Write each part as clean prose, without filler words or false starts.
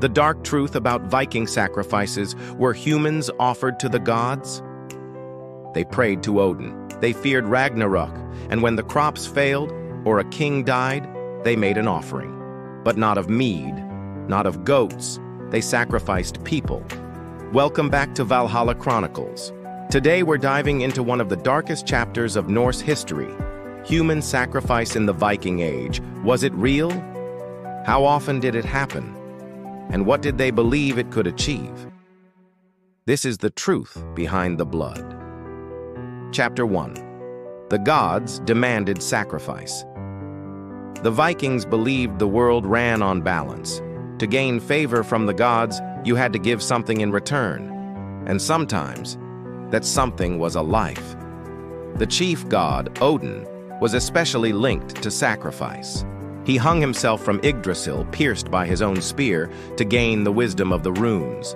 The dark truth about Viking sacrifices were humans offered to the gods. They prayed to Odin. They feared Ragnarök, and when the crops failed or a king died, they made an offering. But not of mead, not of goats. They sacrificed people. Welcome back to Valhalla Chronicles. Today we're diving into one of the darkest chapters of Norse history. Human sacrifice in the Viking Age. Was it real? How often did it happen? And what did they believe it could achieve? This is the truth behind the blood. Chapter 1. The gods demanded sacrifice. The Vikings believed the world ran on balance. To gain favor from the gods, you had to give something in return. And sometimes, that something was a life. The chief god, Odin, was especially linked to sacrifice. He hung himself from Yggdrasil, pierced by his own spear, to gain the wisdom of the runes.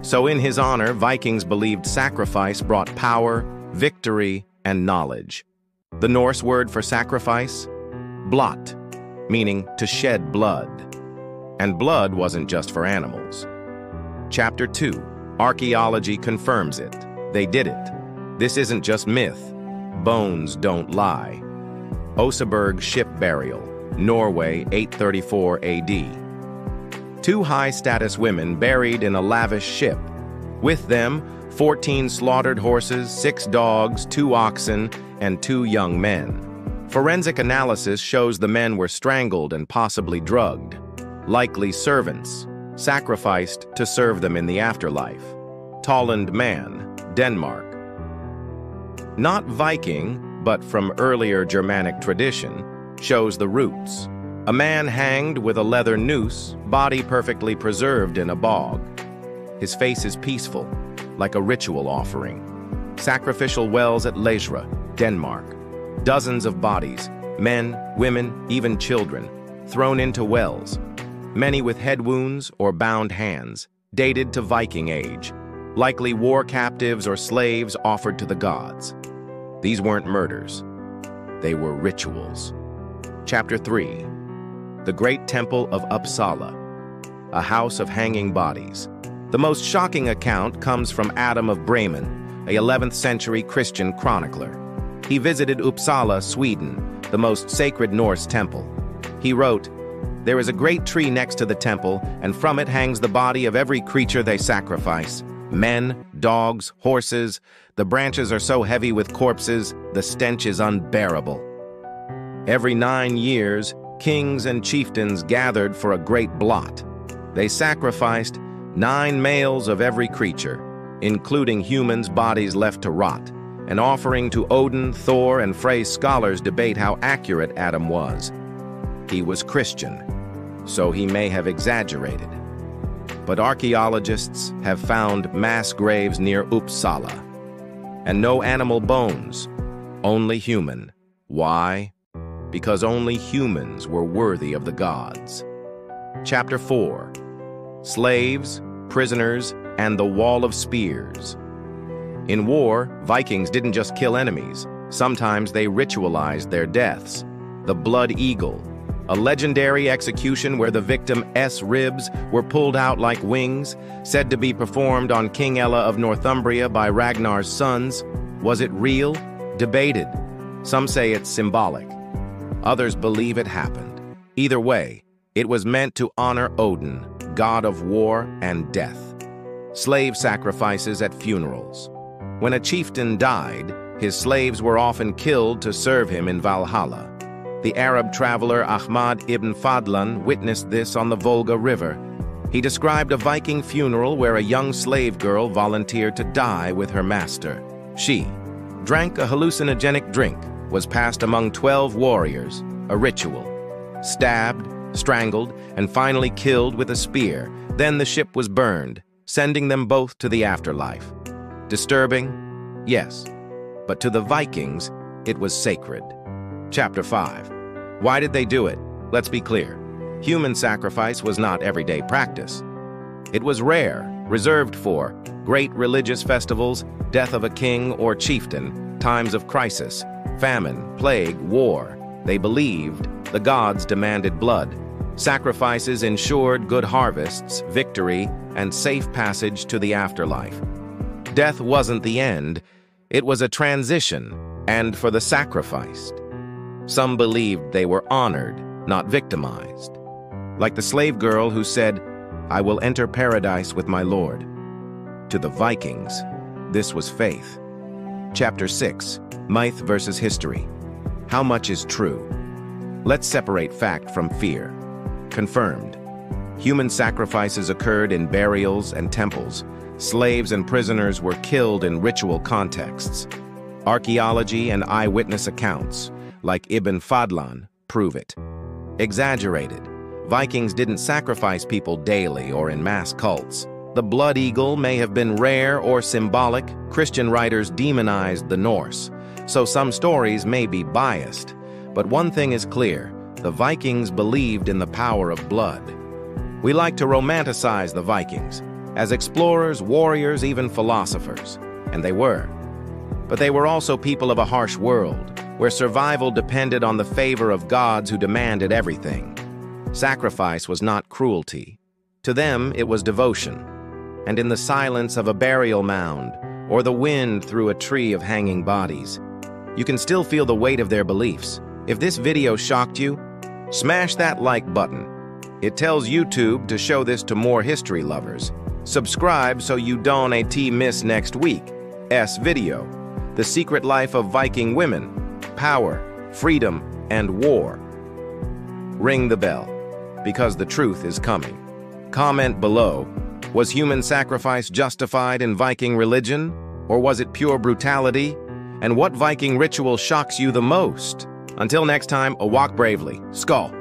So in his honor, Vikings believed sacrifice brought power, victory, and knowledge. The Norse word for sacrifice? Blot, meaning to shed blood. And blood wasn't just for animals. Chapter 2. Archaeology confirms it. They did it. This isn't just myth. Bones don't lie. Oseberg ship burial, Norway, 834 AD. 2 high-status women buried in a lavish ship. With them, 14 slaughtered horses, 6 dogs, 2 oxen, and 2 young men. Forensic analysis shows the men were strangled and possibly drugged. Likely servants, sacrificed to serve them in the afterlife. Tollund man, Denmark. Not Viking, but from earlier Germanic tradition, shows the roots. A man hanged with a leather noose, body perfectly preserved in a bog. His face is peaceful, like a ritual offering. Sacrificial wells at Lejre, Denmark. Dozens of bodies, men, women, even children, thrown into wells. Many with head wounds or bound hands, dated to Viking age. Likely war captives or slaves offered to the gods. These weren't murders. They were rituals. Chapter 3. The Great Temple of Uppsala, a house of hanging bodies. The most shocking account comes from Adam of Bremen, a 11th century Christian chronicler. He visited Uppsala, Sweden, the most sacred Norse temple. He wrote, "There is a great tree next to the temple, and from it hangs the body of every creature they sacrifice. Men, dogs, horses. The branches are so heavy with corpses, the stench is unbearable." Every 9 years, kings and chieftains gathered for a great blot. They sacrificed 9 males of every creature, including humans' bodies left to rot, an offering to Odin, Thor, and Frey. Scholars debate how accurate Adam was. He was Christian, so he may have exaggerated. But archaeologists have found mass graves near Uppsala. And no animal bones, only human. Why? Because only humans were worthy of the gods. Chapter 4. Slaves, prisoners, and the wall of spears. In war, Vikings didn't just kill enemies. Sometimes they ritualized their deaths. The blood eagle, a legendary execution where the victim's ribs were pulled out like wings, said to be performed on King Ella of Northumbria by Ragnar's sons. Was it real? Debated. Some say it's symbolic. Others believe it happened. Either way, it was meant to honor Odin, god of war and death. Slave sacrifices at funerals. When a chieftain died, his slaves were often killed to serve him in Valhalla. The Arab traveler Ahmad ibn Fadlan witnessed this on the Volga River. He described a Viking funeral where a young slave girl volunteered to die with her master. She drank a hallucinogenic drink, was passed among 12 warriors, a ritual. Stabbed, strangled, and finally killed with a spear. Then the ship was burned, sending them both to the afterlife. Disturbing? Yes. But to the Vikings, it was sacred. Chapter 5. Why did they do it? Let's be clear. Human sacrifice was not everyday practice. It was rare, reserved for great religious festivals, death of a king or chieftain, times of crisis, famine, plague, war. They believed the gods demanded blood. Sacrifices ensured good harvests, victory, and safe passage to the afterlife. Death wasn't the end, it was a transition, and for the sacrificed. Some believed they were honored, not victimized. Like the slave girl who said, "I will enter paradise with my Lord." To the Vikings, this was faith. Chapter 6, Myth versus History. How much is true? Let's separate fact from fear. Confirmed. Human sacrifices occurred in burials and temples. Slaves and prisoners were killed in ritual contexts. Archaeology and eyewitness accounts, like Ibn Fadlan, prove it. Exaggerated. Vikings didn't sacrifice people daily or in mass cults. The blood eagle may have been rare or symbolic. Christian writers demonized the Norse, so some stories may be biased. But one thing is clear, the Vikings believed in the power of blood. We like to romanticize the Vikings as explorers, warriors, even philosophers, and they were. But they were also people of a harsh world, where survival depended on the favor of gods who demanded everything. Sacrifice was not cruelty. To them, it was devotion. And in the silence of a burial mound, or the wind through a tree of hanging bodies, you can still feel the weight of their beliefs. If this video shocked you, smash that like button. It tells YouTube to show this to more history lovers. Subscribe so you don't miss next week's video. The Secret Life of Viking Women, Power, Freedom, and War. Ring the bell, because the truth is coming. Comment below, was human sacrifice justified in Viking religion, or was it pure brutality? And what Viking ritual shocks you the most? Until next time, walk bravely. Skål!